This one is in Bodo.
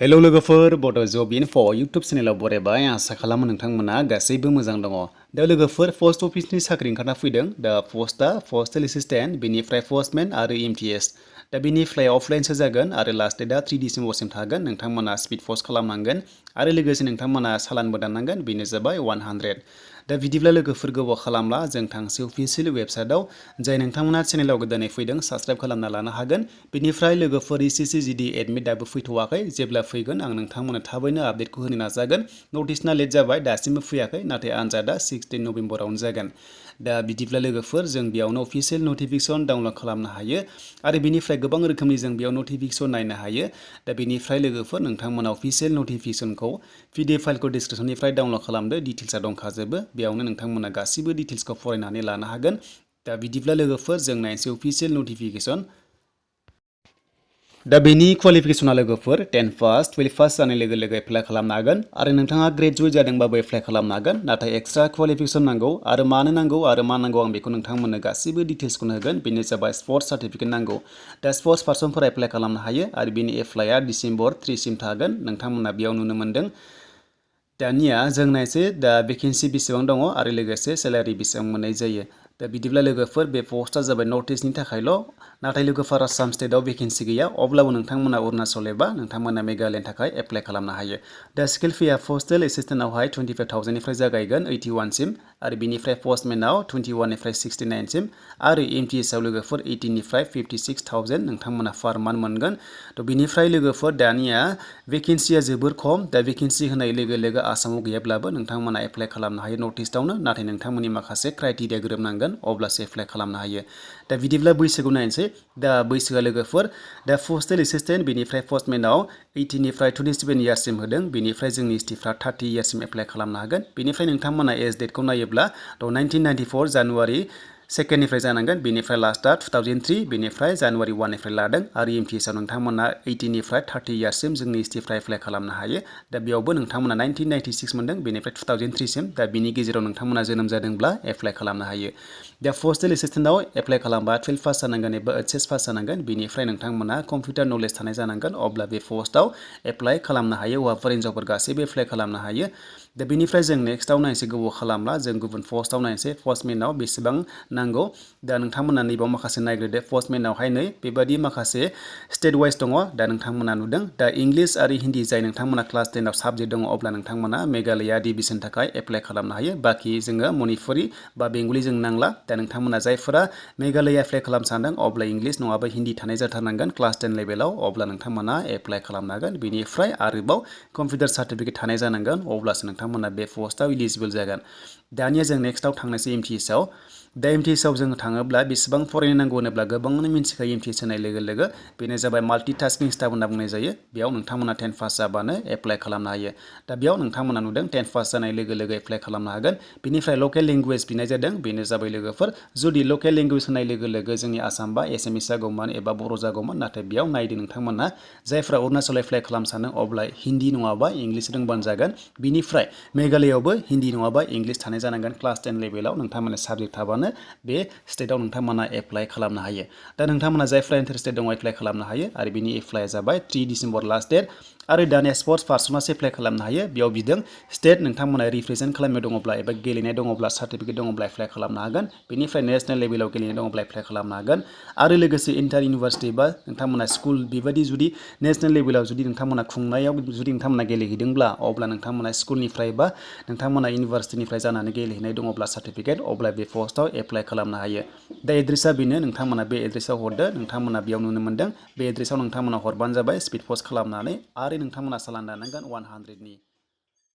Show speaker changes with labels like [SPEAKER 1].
[SPEAKER 1] हेलौ लोगोफोर बड' जब इनफो इउटुब चेनेलाव बरायबाय आसा खालामो नोंथांमोना गासैबो मोजां दङ। दा लोगोफोर पस्ट अफिसनि साख्रि ओंखारना फैदों। दा पस्टआ पस्टेल एसिस्टेन्ट, बेनिफ्राय पस्टमेन आरो एमटिएस। दा बेनिफ्राय अफलाइनसो जागोन आरो लास्ट डेटआ 3 डिसेम्बरसिम थागोन। नोंथांमोना स्पिड पस्ट खालामनांगोन आरो लोगोसे नोंथांमोना सालानबो दाननांगोन, बेनो जाबाय 100। दा बिदिब्ला लोगोफोर गोबाव खालामला जों थांसै अफिसियेल वेबसाइटआव, जाय नोंथांमोना चेनेलाव गोदानै फैदों साबस्क्राइब खालामना लानो हागोन। बेनिफ्राय लोगोफोर एसएससि जिडि एडमिट दाबो फैथ'वाखै, जेब्ला फैगोन आं नोंथांमोननो थाबैनो आपडेटखौ होनो नाजागोन। नटिसना लेट जाबाय, दासिमबो फैयाखै, नाथाय आनजादा 16 नभेम्बरावनो जागोन। दा बिदिब्ला लोगोफोर जों बेयावनो अफिसियेल नटिफिकेसन डाउनलड खालामनो हायो आरो बेनिफ्राय गोबां रोखोमनि जों बेयाव नटिफिकेसन नायनो हायो। दा बेनिफ्राय लोगोफोर नोंथांमोना अफिसियेल नटिफिकेसनखौ पिडिएफ फाइलखौ डिसक्रिपसननिफ्राय डाउनलड खालामदो, डिटेल्सआ दंखाजोबो। बेयावनो नोंथांमोना गासिबो डिटेल्सखौ फरायनानै लानो हागोन। दा बिदिब्ला लोगोफोर जों नायनोसै अफिसियेल नटिफिकेसन। दा बेनि क्वालिफिकेसना लोगोफोर 10 पास 12 पास जानाय लोगो लोगो एप्लाइ खालामनो हागोन आरो नोंथाङा ग्रेजुवेट जादोंबाबो एप्लाइ खालामनो हागोन। नाथाय एक्सट्रा क्वालिफिकेसन नांगौ आरो मानो नांगौ आरो मा नांगौ आं बेखौ नोंथांमोननो गासिबो डिटेल्सखौनो होगोन। बेनो जाबाय स्पर्ट्स सार्टिफिकेट नांगौ। दा स्पर्ट्स पार्सनफोरा एप्लाइ खालामनो हायो आरो बेनि एप्लाइआ डिसेम्बर 3 सिम थागोन। नोंथांमोना बेयाव नुनो मोन्दों। दानिया जों नायसै दा भेकेन्सि बेसेबां दङ आरो लोगोसे सेलारि बेसेबां मोननाय जायो। दा बिदिब्ला लोगोफोर बे पस्टआ जाबाय नर्थ इस्टनि थाखायल', नाथाय लोगोफोर आसाम स्टेटआव भेकेन्सि गैया। अब्लाबो नोंथांमोना अरुणाचल एबा नोंथांमोना मेघालयनि थाखाय एप्लाइ खालामनो हायो। दा स्केल फीआ पस्टेल एसिस्टेन्टआवहाय 25,000निफ्राय जागायगोन 81 सिम आरो बिनिफ्राय पस्टमेनाव 21 निफ्राय 69 सिम आरो एमटिएसआव लोगोफोर 18 निफ्राय 56,000 नोंथांमोना पार मान्थ मोनगोन। थ' बिनिफ्राय लोगोफोर दानिया भेकेन्सिया जोबोर खम। दा भेकेन्सि होनाय लोगो लोगो आसामाव गैयाब्लाबो नोंथांमोना एप्लाइ खालामनो हायो नर्थ इस्टआवनो, नाथाय नोंथांमोननि माखासे क्राइटेरिया गोरोबनांगोन अब्लासो एप्लाइ खालामनो हायो। दा बिदिब्ला बैसोखौ नायनोसै। दा बैसोआ लोगोफोर दा पस्टेल एसिस्टेन्ट बेनिफ्राय पस्टमेनाव 18 निफ्राय 27 इयार्ससिम होदों। बेनिफ्राय जोंनि एसटिफ्रा 30 इयार्ससिम एप्लाइ खालामनो हागोन। बेनिफ्राय नोंथांमोना एज डेटखौ नायोब्ला 1994 जानुवारि 2निफ्राय जानांगोन। बेनिफ्राय लास्टआ 2003, बेनिफ्राय जानुवारि 1 निफ्राय लादों आरो एमटिएसआव नोंथांमोना 18 निफ्राय 30 इयार्ससिम जोंनि एसटिफ्रा एप्लाइ खालामनो हायो। दा बेयावबो नोंथांमोना 1996 मोनदों, बेनिफ्राय 2003 सिम। दा बिनि गेजेराव नोंथांमोना जोनोम जादोंब्ला एप्लाइ खालामनो हायो। दा पस्टेल एसिस्टेन्टआव एप्लाइ खालामबा 12 पास जानांगोन एबा एचएस पास जानांगोन। बेनिफ्राय नोंथांमोना कम्पिउटार नलेज थानाय जानांगोन, अब्ला बे पस्टआव एप्लाइ खालामनो हायो। हौवाफोर हिन्जावफोर गासैबो एप्लाइ खालामनो हायो। दा बेनिफ्राय जों नेक्स्टआव नायनोसै, गोबाव खालामला जों गुबुन पस्टआव नायनोसै। पस्टमेनाव बेसेबां नांगौ। दा नोंथांमोना नैबाव माखासे नायग्रोदो। पस्टमेनावहाय नै बेबादि माखासे स्टेट वाइज दङ। दा नोंथांमोना नुदों। दा इंलिश आरो हिन्दी जाय नोंथांमोना क्लास 10आव साबजेक्ट दङ, अब्ला नोंथांमोना मेघालया डिभिजननि थाखाय एप्लाइ खालामनो हायो। बाखि जोङो मणिपुरि बा बेंगलि जों नांला। दा नोंथांमोना जायफोरा मेघालया एप्लाइ खालामनो सानदों, अब्ला इंलिश नङाबा हिन्दी थानाय जाथारनांगोन क्लास 10 लेभेलाव, अब्ला नोंथांमोना एप्लाइ खालामनो हागोन। बेनिफ्राय आरोबाव कम्पिउटार सार्टिफिकेट थानाय जानांगोन, अब्लासो नोंथांमोना बे पस्टआव इलिजिबोल जागोन। दानिया जों नेक्स्टआव थांनोसै एमटिएसआव। दा एमटिएसआव जों थाङोब्ला बेसेबां फरायनो नांगौ होनोब्ला गोबाङानो मिन्थिखायो एमटिएस होनाय लोगो लोगो बेनो जाबाय माल्टिटास्किं स्टाफ होनना बुंनाय जायो। बेयाव नोंथांमोना 10 पास जाबानो एप्लाइ खालामनो हायो। दा बेयाव नोंथांमोना नुदों 10 पास जानाय लोगो लोगो एप्लाइ खालामनो हागोन। बेनिफ्राय लकेल लेंगुवेज बिनाय जादों, बेनो जाबाय लोगोफोर जुदि लकेल लेंगुवेज होनाय लोगो लोगो जोंनि आसाम बा एसामिस जागौमोन एबा बर' जागौमोन, नाथाय बेयाव नायदो नोंथांमोना जायफ्रा अरुणाचल एप्लाइ खालामनो सानो, अब्ला हिन्दी नङाबा इंलिश रोंबानो जागोन। बिनिफ्राय मेघालयआवबो हिन्दी नङाबा इंलिश थानाय जानांगोन। क्लास 10 लेभेलाव नोंथांमोना साबजेक्ट थाबानो बे स्टेटआव नोंथांमोना एप्लाइ खालामनो हायो। दा नोंथांमोना जायफ्रा इन्टारेस्टेड दङ एप्लाइ खालामनो हायो आरो बिनि एप्लाइआ जाबाय 3 डिसेम्बर लास्ट डेट। आरो दानिया स्पर्ट्स पार्सनासो एप्लाइ खालामनो हायो। बेयाव बिदों स्टेट नोंथांमोना रिप्रेजेन्ट खालामनाय दङब्ला एबा गेलेनाय दङब्ला सार्टिफिकेट दङब्ला एप्लाइ खालामनो हागोन। बेनिफ्राय नेसनेल लेभेलाव गेलेनाय दङब्ला एप्लाइ खालामनो हागोन। आरो लोगोसे इन्टार इउनिभार्सिटि बा नोंथांमोना स्कुल बेबायदि जुदि नेसनेल लेभेलाव जुदि नोंथांमोना खुंनायाव जुदि नोंथांमोना गेलेहैदोंब्ला, अब्ला नोंथांमोना स्कुलनिफ्राय बा नोंथांमोना इउनिभार्सिटिनिफ्राय जानानै गेलेहैनाय दङब्ला सार्टिफिकेट, अब्ला बे पस्टआव एप्लाइ खालामनो हायो। दा एड्रेसा बेनो, नोंथांमोना बे एड्रेसाव हरदो। नोंथांमोना बेयाव नुनो मोन्दों। बे एड्रेसाव नोंथांमोना हरबानो जाबाय स्पिड पस्ट खालामनानै, आरो नोंथांमोना सालान दानांगोन 100नि।